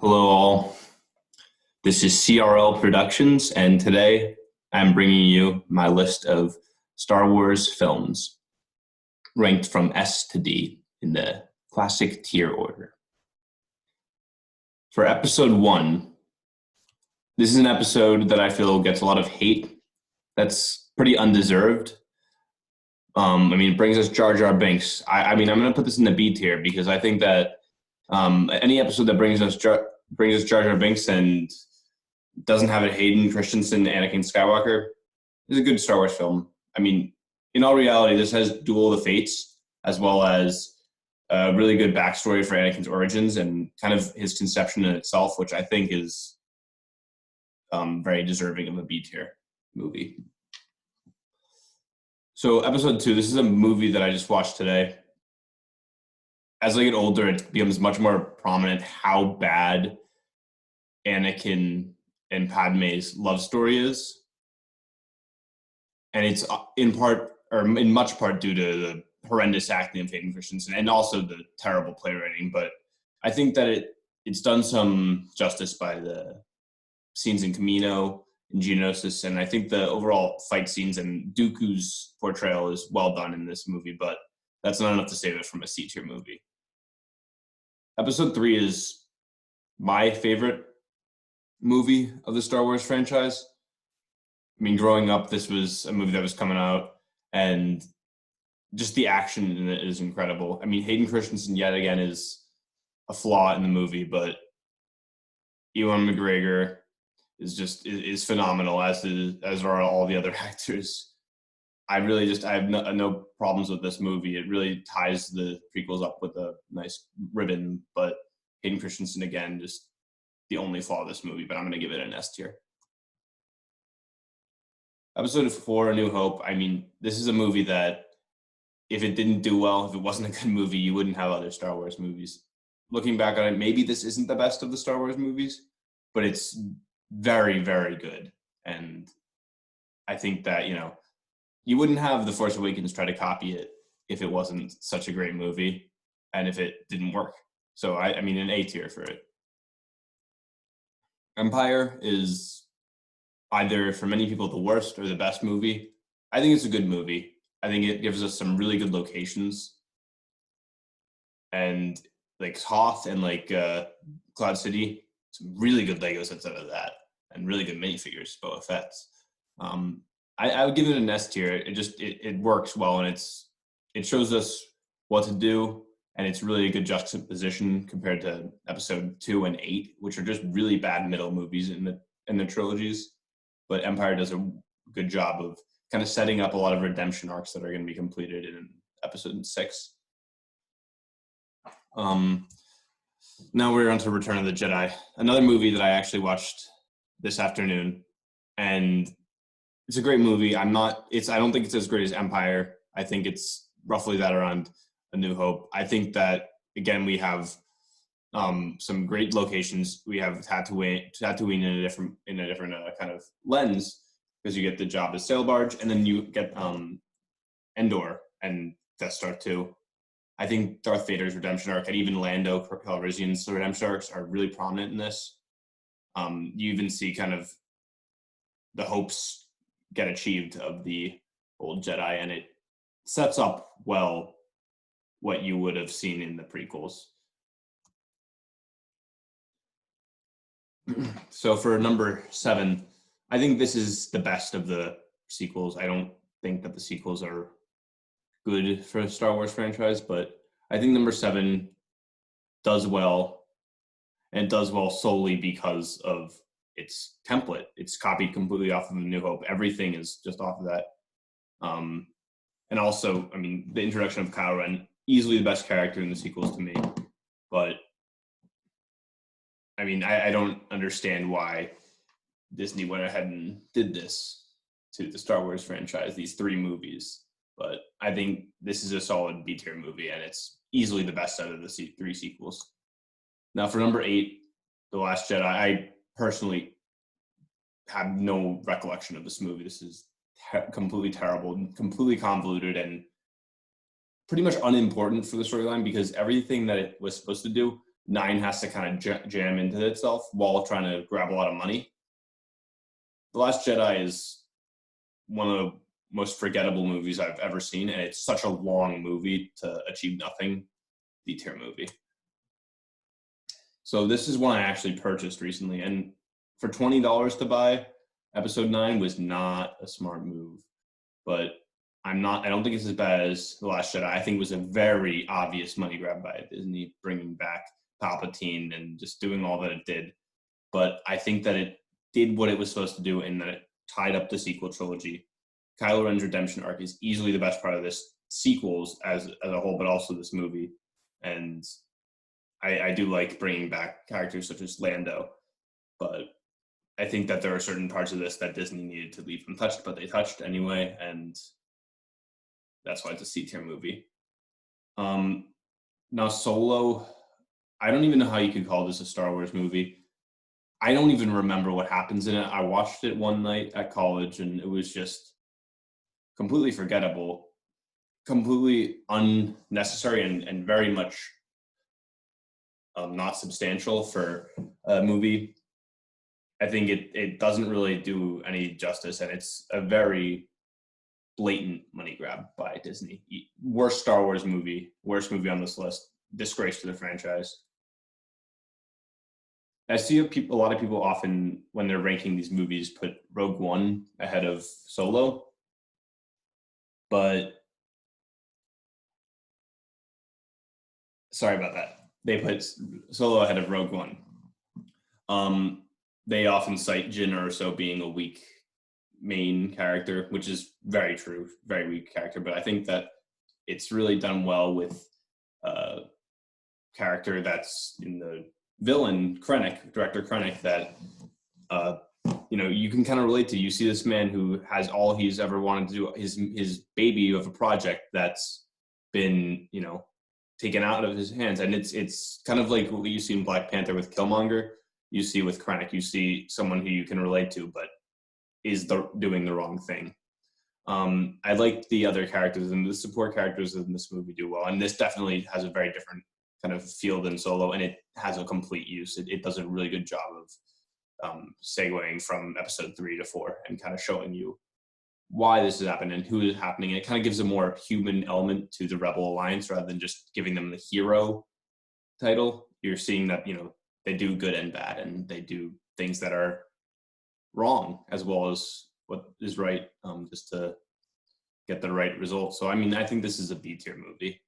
Hello, all. This is CRL Productions, and today I'm bringing you my list of Star Wars films ranked from S to D in the classic tier order. For episode 1, this is an episode that I feel gets a lot of hate. That's pretty undeserved. It brings us Jar Jar Binks. I'm going to put this in the B tier because I think that any episode that brings us Jar Jar Binks and doesn't have a Hayden Christensen Anakin Skywalker is a good Star Wars film. In all reality, this has Duel of the Fates as well as a really good backstory for Anakin's origins and kind of his conception in itself, which I think is very deserving of a B tier movie. So episode 2, this is a movie that I just watched today. As I get older, it becomes much more prominent how bad Anakin and Padme's love story is. And it's in much part due to the horrendous acting of Hayden Christensen and also the terrible playwriting. But I think that it's done some justice by the scenes in Kamino and Geonosis, and I think the overall fight scenes and Dooku's portrayal is well done in this movie, but that's not enough to save it from a C-tier movie. Episode 3 is my favorite movie of the Star Wars franchise. Growing up, this was a movie that was coming out, and just the action in it is incredible. Hayden Christensen, yet again, is a flaw in the movie, but Ewan McGregor is phenomenal, as are all the other actors. I have no problems with this movie. It really ties the prequels up with a nice ribbon, but Hayden Christensen, again, just the only flaw of this movie, but I'm going to give it an S tier. Episode 4, A New Hope. This is a movie that if it didn't do well, if it wasn't a good movie, you wouldn't have other Star Wars movies. Looking back on it, maybe this isn't the best of the Star Wars movies, but it's very, very good. And I think that, you wouldn't have The Force Awakens try to copy it if it wasn't such a great movie and if it didn't work. So, an A tier for it. Empire is either, for many people, the worst or the best movie. I think it's a good movie. I think it gives us some really good locations. And like Hoth and Cloud City, some really good Lego sets out of that and really good minifigures, Boba Fett's. I would give it an S tier. It works well, and it shows us what to do, and it's really a good juxtaposition compared to episode 2 and 8, which are just really bad middle movies in the trilogies. But Empire does a good job of kind of setting up a lot of redemption arcs that are going to be completed in episode 6. Now we're on to Return of the Jedi, another movie that I actually watched this afternoon, and it's a great movie. I don't think it's as great as Empire. I think it's roughly that around A New Hope. I think that, again, we have some great locations. We have Tatooine in a different kind of lens, because you get the Jabba sail barge, and then you get Endor and Death Star 2. I think Darth Vader's redemption arc and even Lando Calrissian's redemption arcs are really prominent in this. You even see kind of the hopes get achieved of the old Jedi, and it sets up well what you would have seen in the prequels. So for number 7, I think this is the best of the sequels. I don't think that the sequels are good for the Star Wars franchise, but I think number 7 does well, and it does well solely because of its template. It's copied completely off of A New Hope. Everything is just off of that. And also, the introduction of Kylo Ren, easily the best character in the sequels to me. But I don't understand why Disney went ahead and did this to the Star Wars franchise, these 3 movies. But I think this is a solid B-tier movie, and it's easily the best out of the 3 sequels. Now for number 8, The Last Jedi, I personally have no recollection of this movie. This is completely terrible, completely convoluted, and pretty much unimportant for the storyline, because everything that it was supposed to do 9 has to kind of jam into itself while trying to grab a lot of money. The Last Jedi is one of the most forgettable movies I've ever seen, and it's such a long movie to achieve nothing. B-tier movie. So this is one I actually purchased recently, and for $20 to buy Episode 9 was not a smart move. But I don't think it's as bad as The Last Jedi. I think it was a very obvious money grab by Disney, bringing back Palpatine and just doing all that it did. But I think that it did what it was supposed to do, and that it tied up the sequel trilogy. Kylo Ren's redemption arc is easily the best part of this sequels as a whole, but also this movie. And I do like bringing back characters such as Lando, but I think that there are certain parts of this that Disney needed to leave untouched, but they touched anyway, and that's why it's a C-tier movie. Now Solo, I don't even know how you could call this a Star Wars movie. I don't even remember what happens in it. I watched it one night at college, and it was just completely forgettable, completely unnecessary, and very much not substantial for a movie. I think it doesn't really do any justice, and it's a very blatant money grab by Disney. Worst Star Wars movie, worst movie on this list, disgrace to the franchise. I see a lot of people often, when they're ranking these movies, put Rogue One ahead of Solo, but sorry about that. They put Solo ahead of Rogue One. They often cite Jyn Erso being a weak main character, which is very true, very weak character. But I think that it's really done well with a character that's in the villain, Krennic, director Krennic, that you can kind of relate to. You see this man who has all he's ever wanted to do, his baby of a project that's been taken out of his hands, and it's kind of like what you see in Black Panther with Killmonger. You see with Krennic, you see someone who you can relate to, but is doing the wrong thing. I like the other characters, and the support characters in this movie do well. And this definitely has a very different kind of feel than Solo, and it has a complete use. It does a really good job of segueing from episode 3 to 4 and kind of showing you why this is happening and who is happening. And it kind of gives a more human element to the Rebel Alliance rather than just giving them the hero title. You're seeing that, they do good and bad, and they do things that are wrong as well as what is right, just to get the right result. So, I think this is a B-tier movie.